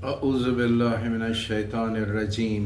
अऊज़ु बिल्लाहि मिनश शैतानिर रजीम।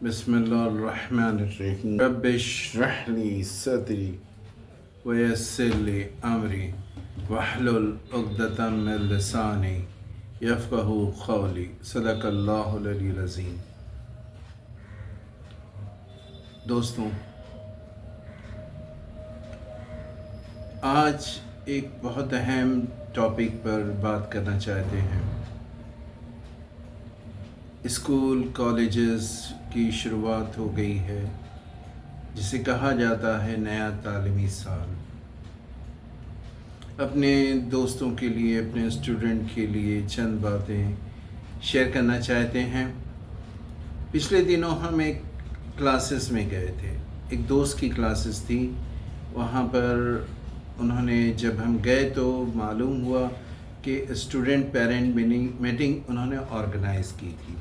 बिस्मिल्लाहिर रहमानिर रहीम। रब्बि इश्रह ली सदरी व यस्सिर ली अमरी वहलुल उक़दतम मिन लिसानी यफ़क़हू क़ौली। सदक़ल्लाहुल अलीयुल अज़ीम। दोस्तों, आज एक बहुत अहम टॉपिक पर बात करना चाहते हैं। स्कूल कॉलेजेस की शुरुआत हो गई है, जिसे कहा जाता है नया तालीमी साल। अपने दोस्तों के लिए, अपने स्टूडेंट के लिए चंद बातें शेयर करना चाहते हैं। पिछले दिनों हम एक क्लासेस में गए थे, एक दोस्त की क्लासेस थी। वहाँ पर जब हम गए तो मालूम हुआ कि स्टूडेंट पेरेंट मीटिंग उन्होंने ऑर्गेनाइज़ की थी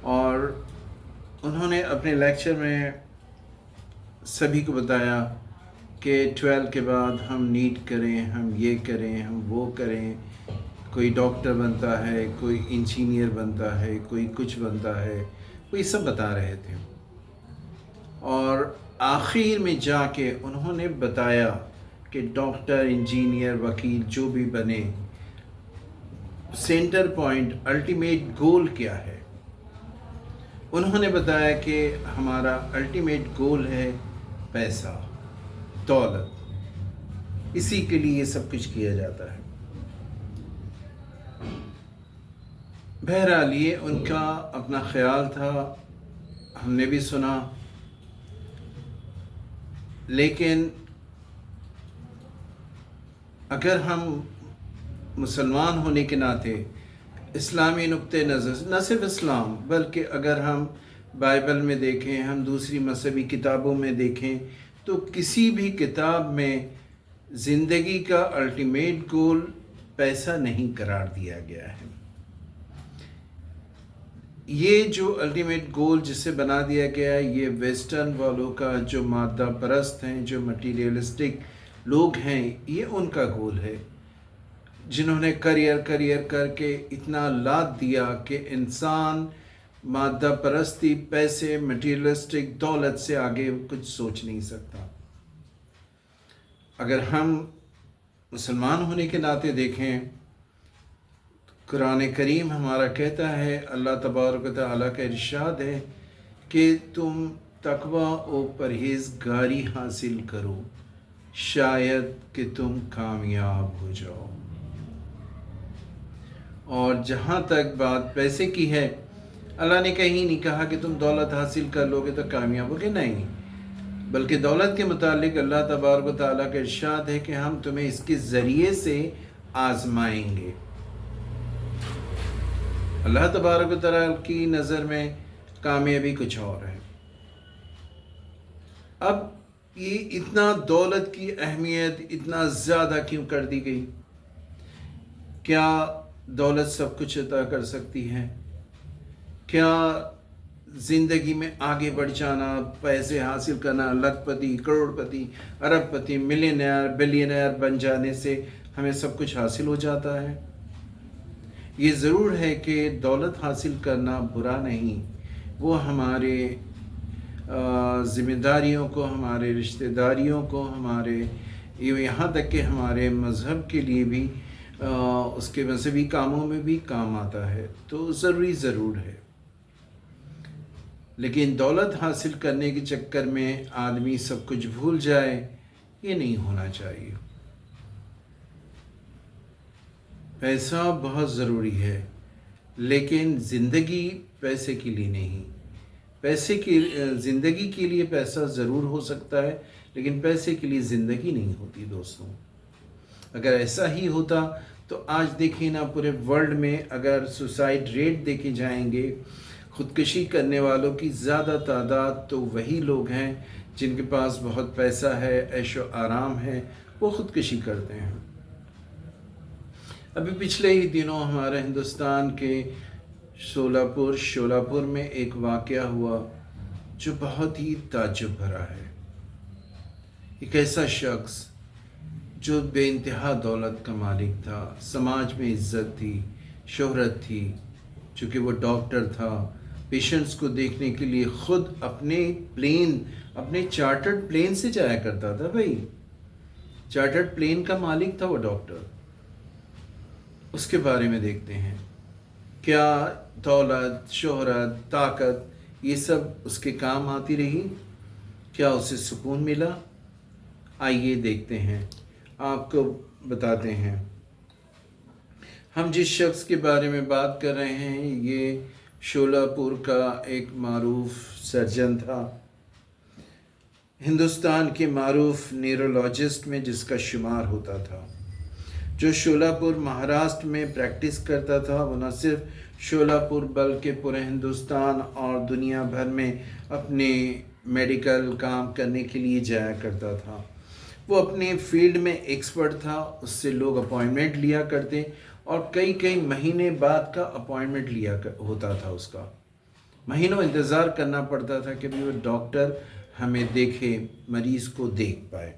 और उन्होंने अपने लेक्चर में सभी को बताया कि 12 के बाद हम नीट करें, हम ये करें, हम वो करें। कोई डॉक्टर बनता है, कोई इंजीनियर बनता है, कोई कुछ बनता है, कोई सब बता रहे थे। और आखिर में जाके उन्होंने बताया कि डॉक्टर, इंजीनियर, वकील जो भी बने, सेंटर पॉइंट, अल्टीमेट गोल क्या है। उन्होंने बताया कि हमारा अल्टीमेट गोल है पैसा, दौलत। इसी के लिए सब कुछ किया जाता है। बहरहाल ये उनका अपना ख्याल था, हमने भी सुना। लेकिन अगर हम मुसलमान होने के नाते इस्लामी नुक्ते नज़र, न सिर्फ इस्लाम बल्कि अगर हम बाइबल में देखें, हम दूसरी मज़हबी किताबों में देखें, तो किसी भी किताब में ज़िंदगी का अल्टीमेट गोल पैसा नहीं करार दिया गया है। ये जो अल्टीमेट गोल जिसे बना दिया गया है, ये वेस्टर्न वालों का, जो मादा परस्त हैं, जो मटीरियलिस्टिक लोग हैं, ये उनका गोल है, जिन्होंने करियर करके इतना लाद दिया कि इंसान मादा परस्ती, पैसे, मटीरियलिस्टिक दौलत से आगे कुछ सोच नहीं सकता। अगर हम मुसलमान होने के नाते देखें, कुरान करीम हमारा कहता है, अल्लाह तबारक व तआला का इरशाद है कि तुम तकवा और परहेज़गारी हासिल करो, शायद कि तुम कामयाब हो जाओ। और जहाँ तक बात पैसे की है, अल्लाह ने कहीं नहीं कहा कि तुम दौलत हासिल कर लोगे तो कामयाब होगे, नहीं। बल्कि दौलत के मुतालिक अल्लाह तबारक व तआला का इरशाद है कि हम तुम्हें इसके ज़रिए से आज़माएंगे। अल्लाह तबारक व तआला की नज़र में कामयाबी कुछ और है। अब ये इतना दौलत की अहमियत इतना ज़्यादा क्यों कर दी गई? क्या दौलत सब कुछ अता कर सकती है? क्या ज़िंदगी में आगे बढ़ जाना, पैसे हासिल करना, लखपति, करोड़पति, अरबपति, मिलियनेयर, बिलियनेयर बन जाने से हमें सब कुछ हासिल हो जाता है? ये ज़रूर है कि दौलत हासिल करना बुरा नहीं, वो हमारे ज़िम्मेदारियों को, हमारे रिश्तेदारियों को, हमारे यहाँ तक कि हमारे मज़हब के लिए भी, उसके मज़हबी कामों में भी काम आता है, तो ज़रूरी ज़रूर है। लेकिन दौलत हासिल करने के चक्कर में आदमी सब कुछ भूल जाए, ये नहीं होना चाहिए। पैसा बहुत ज़रूरी है, लेकिन ज़िंदगी पैसे के लिए नहीं। पैसे की ज़िंदगी के लिए पैसा ज़रूर हो सकता है, लेकिन पैसे के लिए ज़िंदगी नहीं होती दोस्तों। अगर ऐसा ही होता तो आज देखिए ना, पूरे वर्ल्ड में अगर सुसाइड रेट देखे जाएंगे, ख़ुदकुशी करने वालों की ज़्यादा तादाद तो वही लोग हैं जिनके पास बहुत पैसा है, ऐशो आराम है, वो ख़ुदकुशी करते हैं। अभी पिछले ही दिनों हमारे हिंदुस्तान के शोलापुर में एक वाक़या हुआ जो बहुत ही ताज्जुब भरा है। एक ऐसा शख्स जो बेइंतहा दौलत का मालिक था, समाज में इज़्ज़त थी, शोहरत थी, चूँकि वो डॉक्टर था, पेशेंट्स को देखने के लिए खुद अपने चार्टर्ड प्लेन से जाया करता था भाई। चार्टर्ड प्लेन का मालिक था वो डॉक्टर। उसके बारे में देखते हैं, क्या दौलत, शोहरत, ताकत ये सब उसके काम आती रही? क्या उसे सुकून मिला? आइए देखते हैं, आपको बताते हैं। हम जिस शख्स के बारे में बात कर रहे हैं ये शोलापुर का एक मारूफ सर्जन था, हिंदुस्तान के मारूफ न्यूरोलॉजिस्ट में जिसका शुमार होता था, जो शोलापुर महाराष्ट्र में प्रैक्टिस करता था। वो न सिर्फ शोलापुर बल्कि पूरे हिंदुस्तान और दुनिया भर में अपने मेडिकल काम करने के लिए जाया करता था। वो अपने फील्ड में एक्सपर्ट था, उससे लोग अपॉइंटमेंट लिया करते और कई कई महीने बाद का अपॉइंटमेंट होता था उसका। महीनों इंतज़ार करना पड़ता था कि भी वो डॉक्टर हमें देखे, मरीज़ को देख पाए।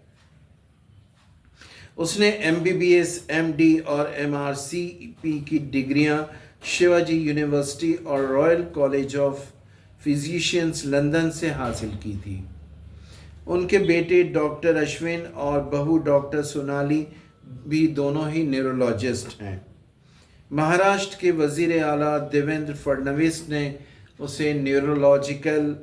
उसने MBBS, MD और MRCP की डिग्रियां शिवाजी यूनिवर्सिटी और royal college of physicians London से हासिल की थी। उनके बेटे डॉक्टर अश्विन और बहू डॉक्टर सोनाली भी दोनों ही न्यूरोलॉजिस्ट हैं। महाराष्ट्र के वज़ीर आला देवेंद्र फडणवीस ने उसे न्यूरोलॉजिकल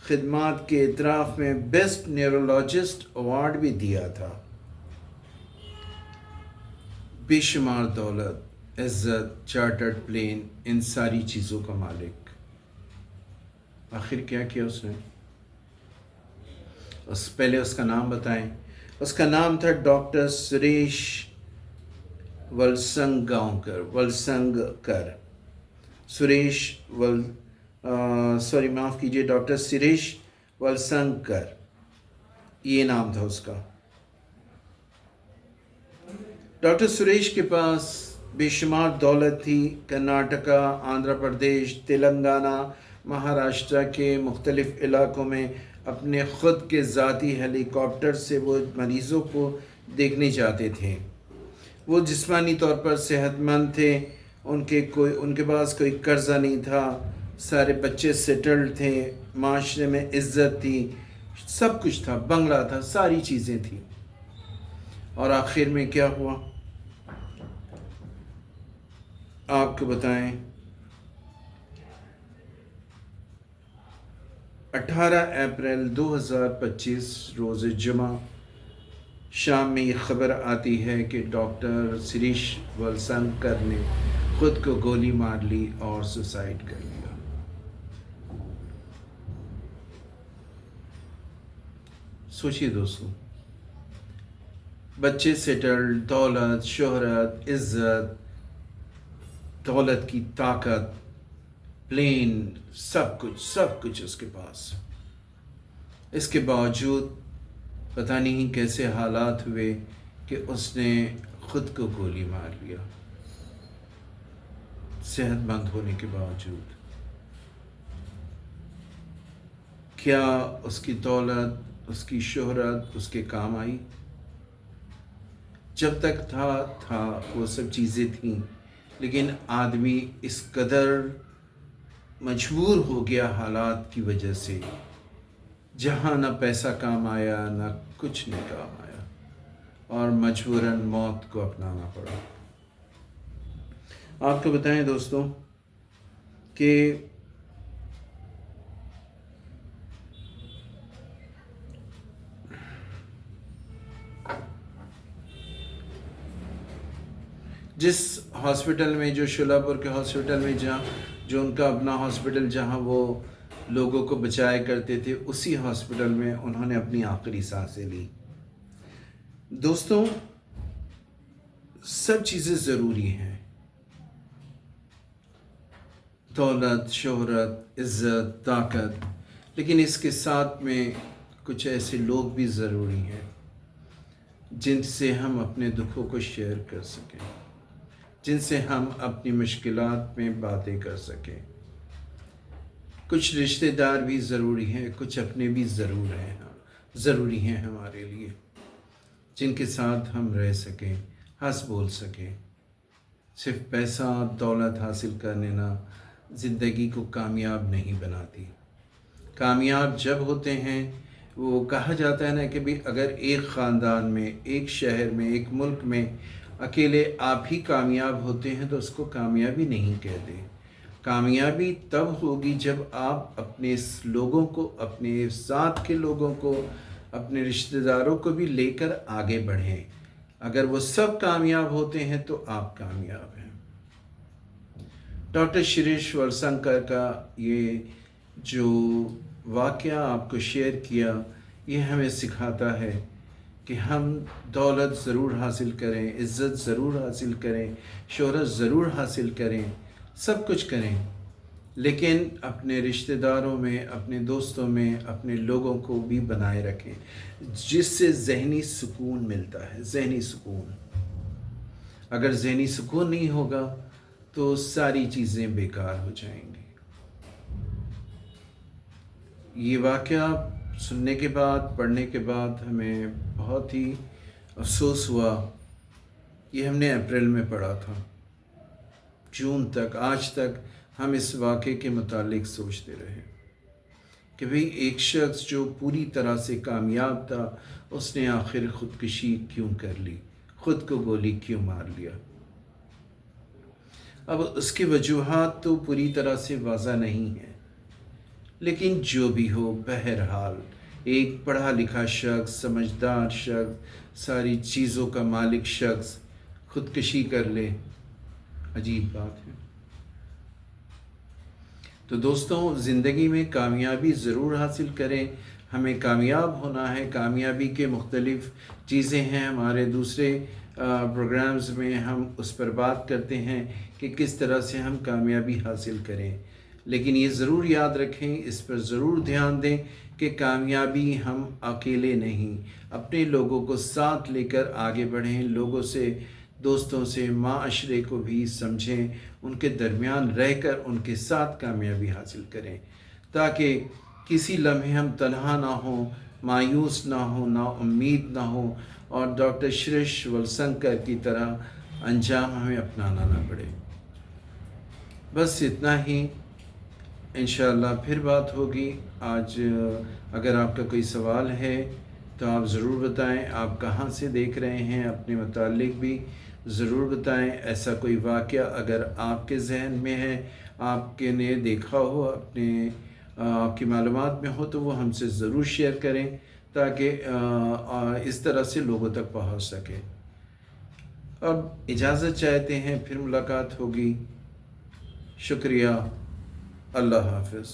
खिदमात के इतराफ़ में बेस्ट न्यूरोलॉजिस्ट अवार्ड भी दिया था। बेशुमार दौलत, इज़्ज़त, चार्टर्ड प्लेन, इन सारी चीज़ों का मालिक। आखिर क्या किया उसने? पहले उसका नाम बताएं। उसका नाम था डॉक्टर सुरेश वलसंगकर। माफ़ कीजिए, डॉक्टर सुरेश वलसंगकर, ये नाम था उसका। डॉक्टर सुरेश के पास बेशुमार दौलत थी। कर्नाटका, आंध्र प्रदेश, तेलंगाना, महाराष्ट्र के मुख्तलिफ़ इलाक़ों में अपने ख़ुद के ज़ाती हेलीकॉप्टर से वो मरीज़ों को देखने जाते थे। वो जिस्मानी तौर पर सेहतमंद थे, उनके पास कोई कर्ज़ा नहीं था, सारे बच्चे सेटल्ड थे, माशरे में इज़्ज़त थी, सब कुछ था, बंगला था, सारी चीज़ें थी। और आखिर में क्या हुआ आपको बताएं। 18 अप्रैल 2025 रोज़ जुमा शाम में ये ख़बर आती है कि डॉक्टर सुरेश वलसंगकर ने ख़ुद को गोली मार ली और सुसाइड कर लिया। सोचिए दोस्तों, बच्चे सेटल्ड, दौलत, शोहरत, इज़्ज़त, दौलत की ताकत, प्लेन, सब कुछ उसके पास। इसके बावजूद पता नहीं कैसे हालात हुए कि उसने ख़ुद को गोली मार लिया, सेहतमंद होने के बावजूद। क्या उसकी दौलत, उसकी शोहरत उसके काम आई? जब तक था वो सब चीज़ें थीं, लेकिन आदमी इस कदर मजबूर हो गया हालात की वजह से, जहाँ ना पैसा काम आया ना कुछ नहीं काम आया, और मजबूरन मौत को अपनाना पड़ा। आपको बताएं दोस्तों कि जिस हॉस्पिटल में, जो शोलापुर के हॉस्पिटल में, जो उनका अपना हॉस्पिटल जहाँ वो लोगों को बचाया करते थे, उसी हॉस्पिटल में उन्होंने अपनी आखिरी सांसें ली। दोस्तों, सब चीज़ें ज़रूरी हैं, दौलत, शोहरत, इज़्ज़त, ताकत, लेकिन इसके साथ में कुछ ऐसे लोग भी ज़रूरी हैं जिनसे हम अपने दुखों को शेयर कर सकें, जिनसे हम अपनी मुश्किलात में बातें कर सकें। कुछ रिश्तेदार भी ज़रूरी हैं, कुछ अपने भी ज़रूरी हैं हमारे लिए, जिनके साथ हम रह सकें, हंस बोल सकें। सिर्फ पैसा दौलत हासिल करने ना, ज़िंदगी को कामयाब नहीं बनाती। कामयाब जब होते हैं, वो कहा जाता है ना कि भाई अगर एक ख़ानदान में, एक शहर में, एक मुल्क में अकेले आप ही कामयाब होते हैं तो उसको कामयाबी नहीं कहते। कामयाबी तब होगी जब आप अपने लोगों को, अपने साथ के लोगों को, अपने रिश्तेदारों को भी लेकर आगे बढ़ें। अगर वो सब कामयाब होते हैं तो आप कामयाब हैं। डॉक्टर शिरीष वलसंकर का ये जो वाक़या आपको शेयर किया, ये हमें सिखाता है कि हम दौलत ज़रूर हासिल करें, इज़्ज़त ज़रूर हासिल करें, शोहरत ज़रूर हासिल करें, सब कुछ करें, लेकिन अपने रिश्तेदारों में, अपने दोस्तों में, अपने लोगों को भी बनाए रखें, जिससे ज़हनी सुकून मिलता है। ज़हनी सुकून, अगर ज़हनी सुकून नहीं होगा तो सारी चीज़ें बेकार हो जाएंगी। ये वाक़या सुनने के बाद, पढ़ने के बाद हमें बहुत ही अफसोस हुआ। ये हमने अप्रैल में पढ़ा था, जून तक, आज तक हम इस वाक़े के मुतालिक सोचते रहे कि भाई एक शख्स जो पूरी तरह से कामयाब था, उसने आखिर ख़ुदकुशी क्यों कर ली, ख़ुद को गोली क्यों मार लिया। अब उसकी वजूहात तो पूरी तरह से वाज़ा नहीं है, लेकिन जो भी हो, बहरहाल एक पढ़ा लिखा शख्स, समझदार शख्स, सारी चीज़ों का मालिक शख्स ख़ुदकुशी कर ले, अजीब बात है। तो दोस्तों, ज़िंदगी में कामयाबी ज़रूर हासिल करें। हमें कामयाब होना है। कामयाबी के मुख्तलिफ़ चीज़ें हैं, हमारे दूसरे प्रोग्राम्स में हम उस पर बात करते हैं कि किस तरह से हम कामयाबी हासिल करें। लेकिन ये ज़रूर याद रखें, इस पर ज़रूर ध्यान दें कि कामयाबी हम अकेले नहीं, अपने लोगों को साथ लेकर आगे बढ़ें। लोगों से, दोस्तों से, माशरे को भी समझें, उनके दरमियान रहकर उनके साथ कामयाबी हासिल करें, ताकि किसी लम्हे हम तन्हा ना हों, मायूस ना हो, ना उम्मीद ना हो, और डॉक्टर शिरीष वलसंकर की तरह अंजाम हमें अपनाना ना पड़े। बस इतना ही। इंशाअल्लाह फिर बात होगी। आज अगर आपका कोई सवाल है तो आप ज़रूर बताएं। आप कहाँ से देख रहे हैं, अपने मुतालिक भी ज़रूर बताएं। ऐसा कोई वाक़या अगर आपके ज़हन में है, आपके ने देखा हो, अपने आपकी मालूमात में हो, तो वो हमसे ज़रूर शेयर करें, ताकि इस तरह से लोगों तक पहुँच सके। अब इजाज़त चाहते हैं, फिर मुलाकात होगी। शुक्रिया। अल्लाह हाफ़िज़।